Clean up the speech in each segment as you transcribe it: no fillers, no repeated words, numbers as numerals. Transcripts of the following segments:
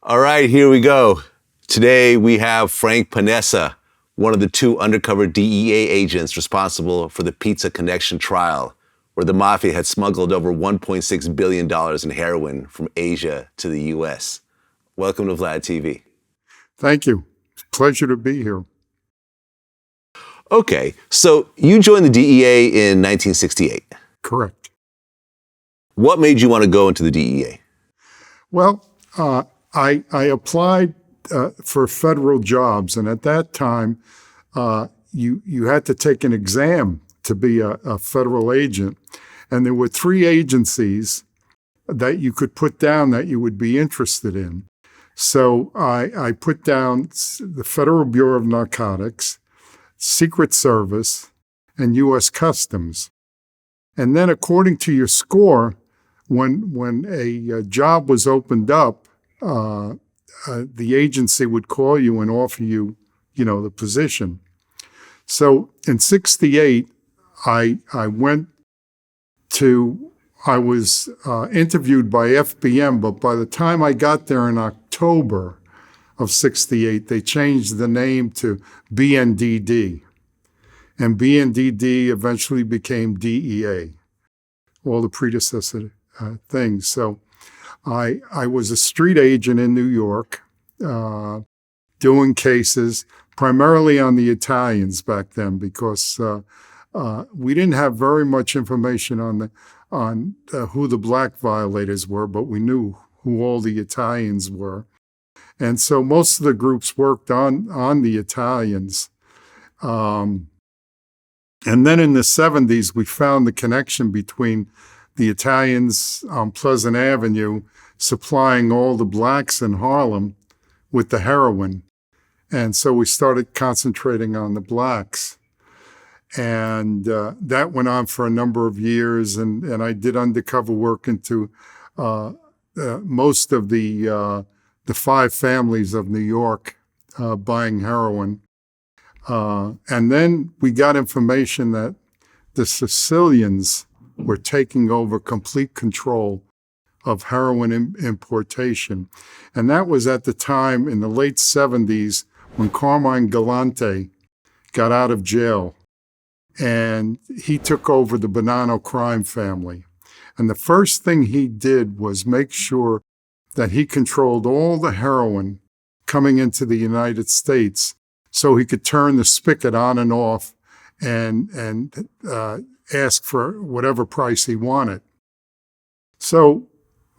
All right, here we go. Today we have Frank Panessa, one of the two undercover DEA agents responsible for the Pizza Connection trial, where the Mafia had smuggled over $1.6 billion in heroin from Asia to the U.S. Welcome to VladTV. Thank you. It's a pleasure to be here. Okay, so you joined the DEA in 1968. Correct. What made you want to go into the DEA? Well, I applied for federal jobs, and at that time, you had to take an exam to be a federal agent, and there were three agencies that you could put down that you would be interested in. So I put down the Federal Bureau of Narcotics, Secret Service, and U.S. Customs. And then according to your score, when a job was opened up, the agency would call you and offer you, the position. So in 68, I was interviewed by FBM, but by the time I got there in October of 68, they changed the name to BNDD. And BNDD eventually became DEA, all the predecessor things. So I was a street agent in New York, doing cases primarily on the Italians back then, because we didn't have very much information on who the black violators were, but we knew who all the Italians were. And so most of the groups worked on the Italians. And then in the 70s, we found the connection between the Italians on Pleasant Avenue supplying all the blacks in Harlem with the heroin. And so we started concentrating on the blacks. And that went on for a number of years. And I did undercover work into most of the five families of New York buying heroin. And then we got information that the Sicilians were taking over complete control of heroin importation. And that was at the time in the late 70s when Carmine Galante got out of jail. And he took over the Bonanno crime family. And the first thing he did was make sure that he controlled all the heroin coming into the United States so he could turn the spigot on and off and ask for whatever price he wanted. So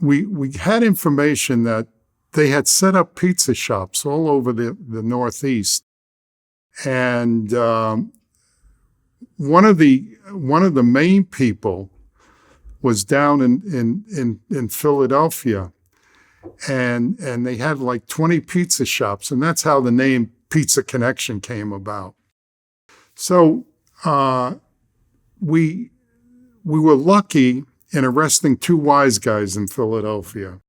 we had information that they had set up pizza shops all over the Northeast. And one of the main people was down in Philadelphia, and they had like 20 pizza shops, and that's how the name Pizza Connection came about. So we were lucky in arresting two wise guys in Philadelphia,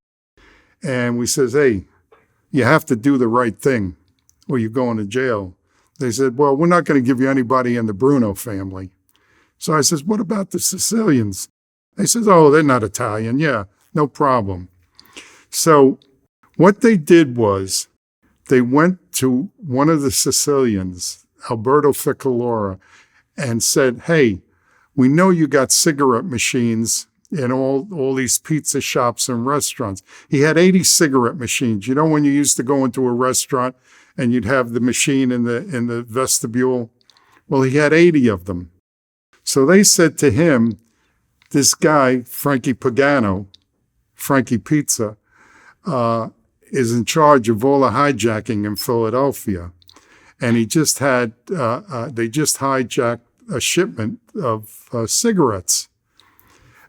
and we says, "Hey, you have to do the right thing, or you're going to jail." They said, "Well, we're not going to give you anybody in the Bruno family." So I says, "What about the Sicilians?" They says, "Oh, they're not Italian." "Yeah, no problem." So what they did was they went to one of the Sicilians, Alberto Ficalora, and said, "Hey, we know you got cigarette machines in all these pizza shops and restaurants." He had 80 cigarette machines. You know when you used to go into a restaurant and you'd have the machine in the vestibule? Well, he had 80 of them. So they said to him, this guy, Frankie Pagano, Frankie Pizza, is in charge of all the hijacking in Philadelphia. And he just had, they just hijacked a shipment of cigarettes.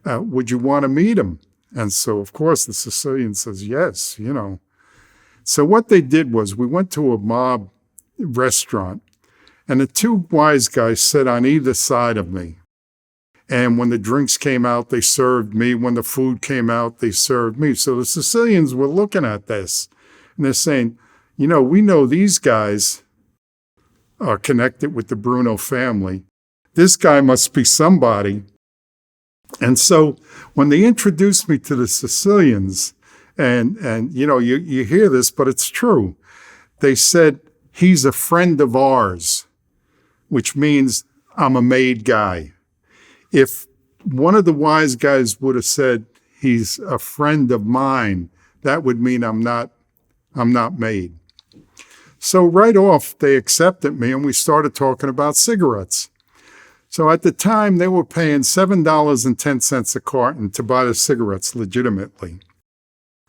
Would you want to meet him? And so, of course, the Sicilian says, yes, So what they did was we went to a mob restaurant, and the two wise guys sat on either side of me. And when the drinks came out, they served me. When the food came out, they served me. So the Sicilians were looking at this, and they're saying, we know these guys are connected with the Bruno family. This guy must be somebody. And so when they introduced me to the Sicilians, And you hear this, but it's true. They said, he's a friend of ours, which means I'm a made guy. If one of the wise guys would have said, he's a friend of mine, that would mean I'm not made. So right off, they accepted me and we started talking about cigarettes. So at the time, they were paying $7.10 a carton to buy the cigarettes legitimately.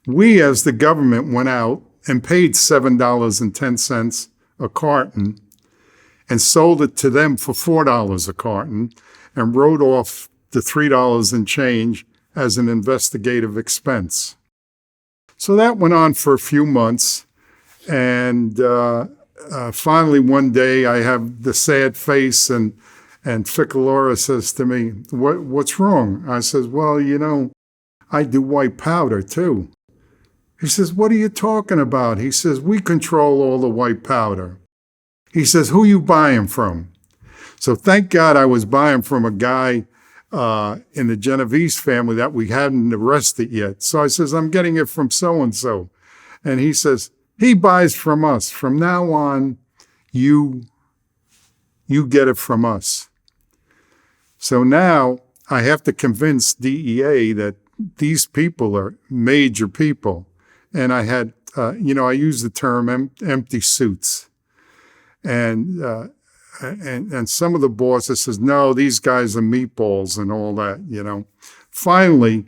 We, as the government, went out and paid $7.10 a carton and sold it to them for $4 a carton and wrote off the $3 and change as an investigative expense. So that went on for a few months. And finally, one day, I have the sad face, and Ficalora says to me, what's wrong? I says, well, I do white powder too. He says, what are you talking about? He says, we control all the white powder. He says, who you buying from? So thank God I was buying from a guy in the Genovese family that we hadn't arrested yet. So I says, I'm getting it from so-and-so. And he says, he buys from us. From now on, you get it from us. So now I have to convince DEA that these people are major people. And I had, I use the term empty suits. And some of the bosses says, no, these guys are meatballs and all that, Finally,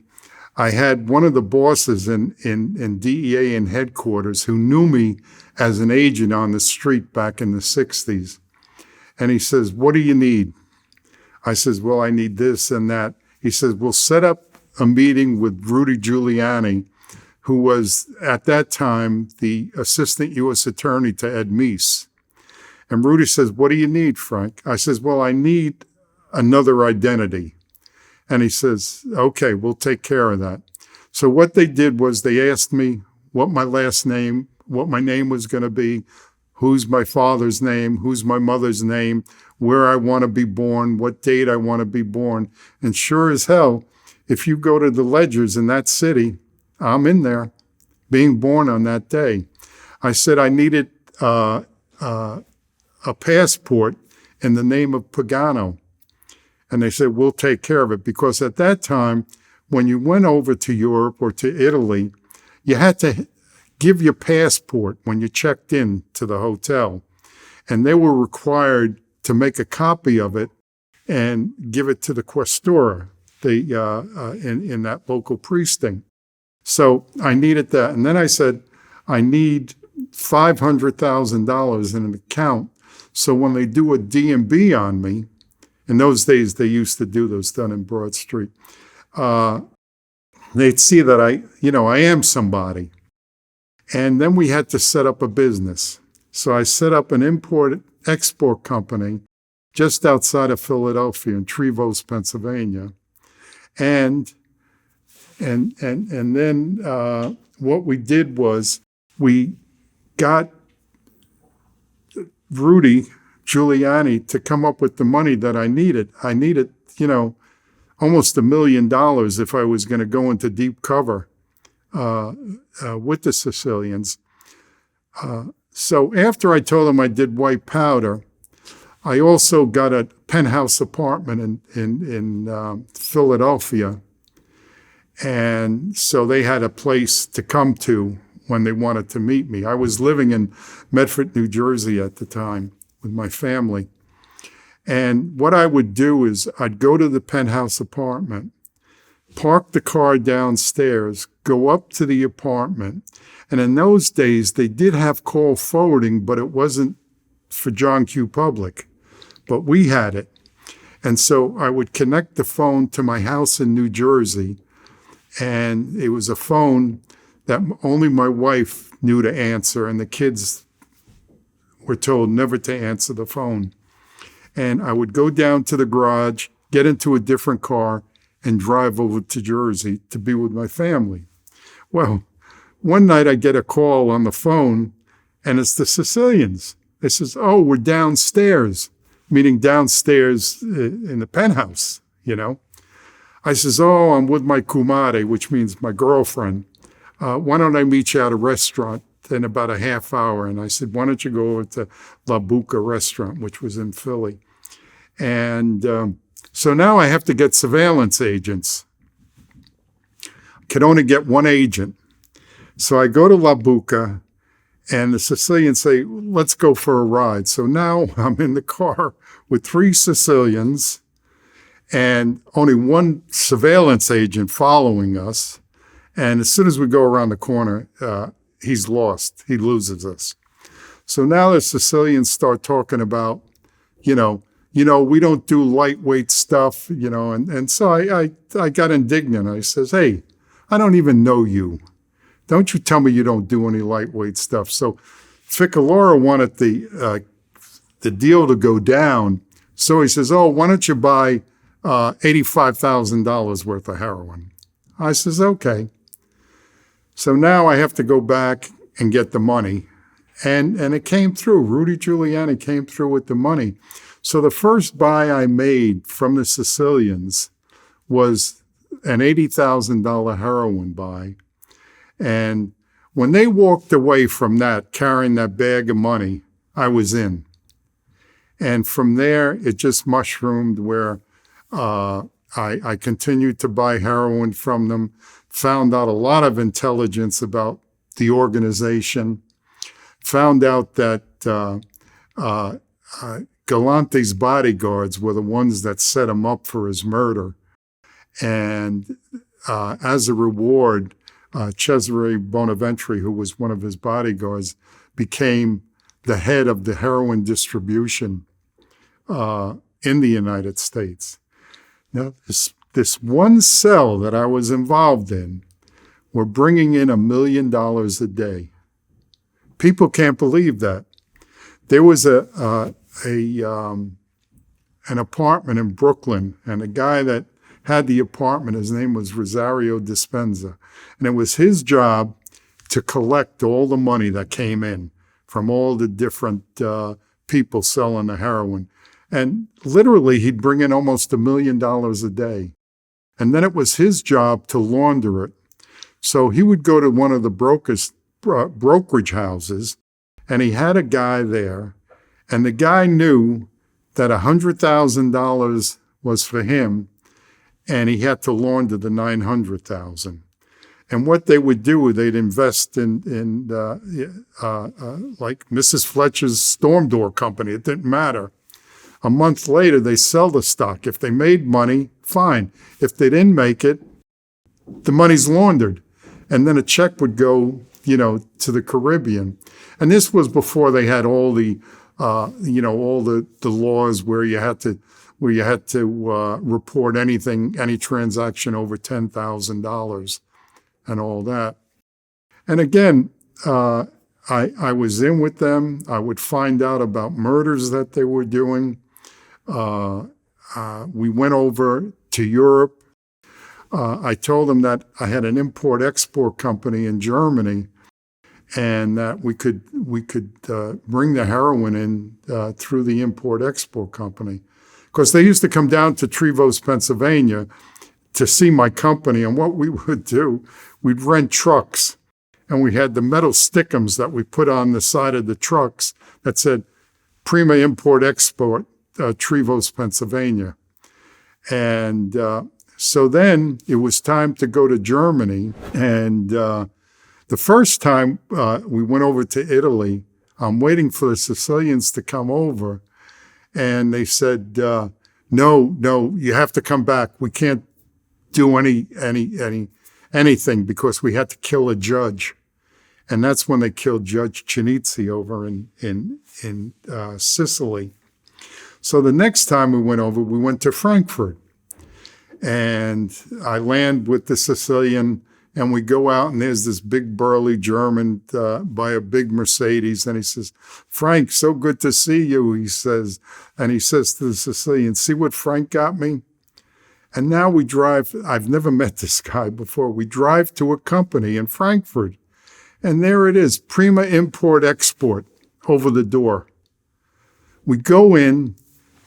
I had one of the bosses in DEA in headquarters who knew me as an agent on the street back in the 60s. And he says, what do you need? I says, well, I need this and that. He says, we'll set up a meeting with Rudy Giuliani, who was at that time the assistant U.S. attorney to Ed Meese. And Rudy says, what do you need, Frank? I says, well, I need another identity. And he says, okay, we'll take care of that. So what they did was they asked me what my name was going to be, who's my father's name, who's my mother's name, where I want to be born, what date I want to be born. And sure as hell, if you go to the ledgers in that city, I'm in there, being born on that day. I said I needed a passport in the name of Pagano. And they said, we'll take care of it. Because at that time, when you went over to Europe or to Italy, you had to give your passport when you checked in to the hotel. And they were required to make a copy of it and give it to the questora in that local precinct. So I needed that. And then I said, I need $500,000 in an account. So when they do a D&B on me, in those days they used to do those done in Broad Street, they'd see that I am somebody. And then we had to set up a business. So I set up an import-export company just outside of Philadelphia in Trevose, Pennsylvania. And then what we did was we got Rudy Giuliani to come up with the money that I needed. I needed, almost $1 million if I was going to go into deep cover with the Sicilians. So after I told them I did white powder, I also got a penthouse apartment in Philadelphia. And so they had a place to come to when they wanted to meet me. I was living in Medford, New Jersey at the time with my family. And what I would do is I'd go to the penthouse apartment, park the car downstairs, go up to the apartment. And in those days, they did have call forwarding, but it wasn't for John Q. Public. But we had it. And so I would connect the phone to my house in New Jersey. And it was a phone that only my wife knew to answer, and the kids were told never to answer the phone. And I would go down to the garage, get into a different car, and drive over to Jersey to be with my family. Well, one night I get a call on the phone, and it's the Sicilians. They says, oh, we're downstairs, meaning downstairs in the penthouse, I says, oh, I'm with my kumare, which means my girlfriend. why don't I meet you at a restaurant in about a half hour? And I said, why don't you go over to La Buca restaurant, which was in Philly. And so now I have to get surveillance agents. Could only get one agent. So I go to La Buca, and the Sicilians say, let's go for a ride. So now I'm in the car with 3 Sicilians and only one surveillance agent following us. And as soon as we go around the corner, he's lost. He loses us. So now the Sicilians start talking about, we don't do lightweight stuff, and so I got indignant. I says, hey, I don't even know you. Don't you tell me you don't do any lightweight stuff. So Ficalora wanted the deal to go down. So he says, oh, why don't you buy $85,000 worth of heroin? I says, okay. So now I have to go back and get the money. And it came through. Rudy Giuliani came through with the money. So the first buy I made from the Sicilians was an $80,000 heroin buy. And when they walked away from that, carrying that bag of money, I was in. And from there, it just mushroomed where I continued to buy heroin from them, found out a lot of intelligence about the organization, found out that Galante's bodyguards were the ones that set him up for his murder. And as a reward, Cesare Bonaventure, who was one of his bodyguards, became the head of the heroin distribution in the United States. Now, this one cell that I was involved in were bringing in $1 million a day. People can't believe that. There was an apartment in Brooklyn, and the guy that had the apartment, his name was Rosario Dispenza, and it was his job to collect all the money that came in from all the different people selling the heroin. And literally, he'd bring in almost $1 million a day. And then it was his job to launder it. So he would go to one of the brokerage houses, and he had a guy there, and the guy knew that $100,000 was for him, and he had to launder the $900,000. And what they would do, they'd invest in like Mrs. Fletcher's storm door company. It didn't matter. A month later, they sell the stock. If they made money, fine. If they didn't make it, the money's laundered. And then a check would go, to the Caribbean. And this was before they had all the, all the laws where you had to report any transaction over $10,000 and all that. And again, I was in with them. I would find out about murders that they were doing. We went over to Europe. I told them that I had an import-export company in Germany, and that we could bring the heroin in through the import-export company. Because they used to come down to Trevose, Pennsylvania to see my company, and what we would do, we'd rent trucks, and we had the metal stickums that we put on the side of the trucks that said Prima Import Export, Trevose, Pennsylvania. And so then it was time to go to Germany, and the first time we went over to Italy, I'm waiting for the Sicilians to come over, and they said, no, you have to come back. We can't do anything because we had to kill a judge. And that's when they killed Judge Cinizzi over in Sicily. So the next time we went over, we went to Frankfurt. And I land with the Sicilian, and we go out, and there's this big burly German by a big Mercedes, and he says, Frank, so good to see you, he says. And he says to the Sicilian, see what Frank got me? And now we drive, I've never met this guy before, we drive to a company in Frankfurt, and there it is, Prima Import Export over the door. We go in,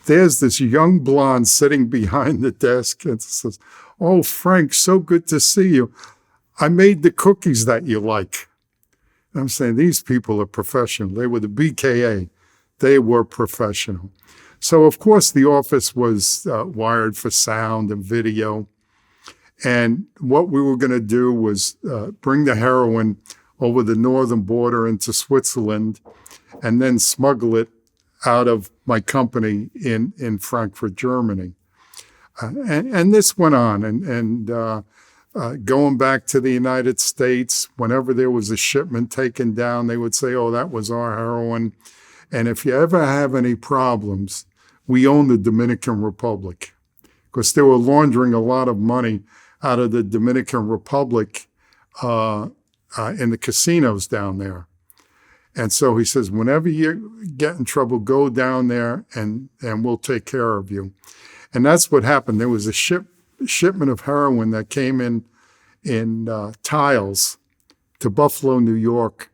there's this young blonde sitting behind the desk, and says, oh, Frank, so good to see you. I made the cookies that you like. And I'm saying these people are professional. They were the BKA. They were professional. So, of course, the office was wired for sound and video. And what we were going to do was bring the heroin over the northern border into Switzerland and then smuggle it out of my company in Frankfurt, Germany. And this went on. And going back to the United States, whenever there was a shipment taken down, they would say, oh, that was our heroin. And if you ever have any problems, we own the Dominican Republic, because they were laundering a lot of money out of the Dominican Republic in the casinos down there. And so he says, whenever you get in trouble, go down there and we'll take care of you. And that's what happened. There was a shipment of heroin that came in tiles to Buffalo, New York,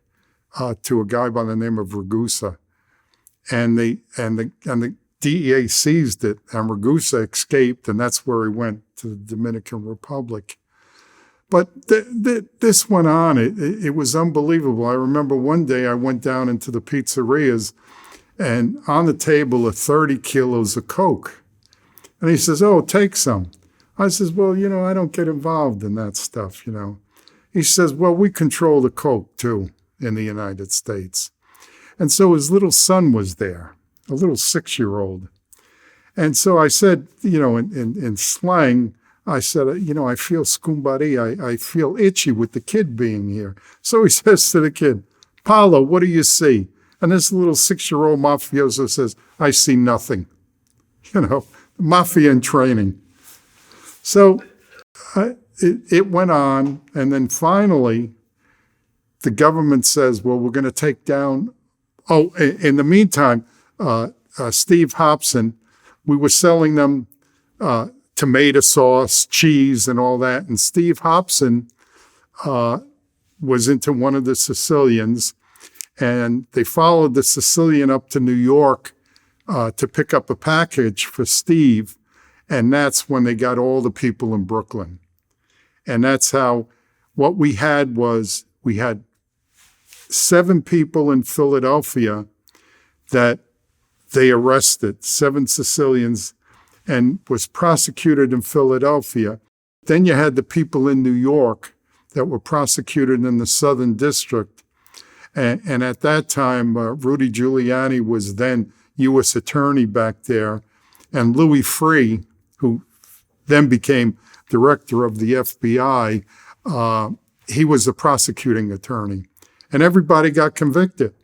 to a guy by the name of Ragusa. And the DEA seized it, and Ragusa escaped, and that's where he went, to the Dominican Republic. But this went on. It was unbelievable. I remember one day I went down into the pizzerias, and on the table are 30 kilos of Coke. And he says, oh, take some. I says, well, I don't get involved in that stuff, He says, well, we control the Coke, too, in the United States. And so his little son was there, a little 6-year-old. And so I said, in slang, I said, I feel skumbari. I feel itchy with the kid being here. So he says to the kid, Paolo, what do you see? And this little 6-year-old mafioso says, I see nothing. Mafia in training. So it went on. And then finally, the government says, well, we're going to take down. Oh, in the meantime, Steve Hobson, we were selling them tomato sauce, cheese, and all that. And Steve Hobson was into one of the Sicilians, and they followed the Sicilian up to New York to pick up a package for Steve. And that's when they got all the people in Brooklyn. And that's how what we had was we had 7 people in Philadelphia that they arrested, 7 Sicilians, and was prosecuted in Philadelphia. Then you had the people in New York that were prosecuted in the Southern District. And at that time, Rudy Giuliani was then U.S. attorney back there. And Louis Freeh, who then became director of the FBI, he was the prosecuting attorney. And everybody got convicted.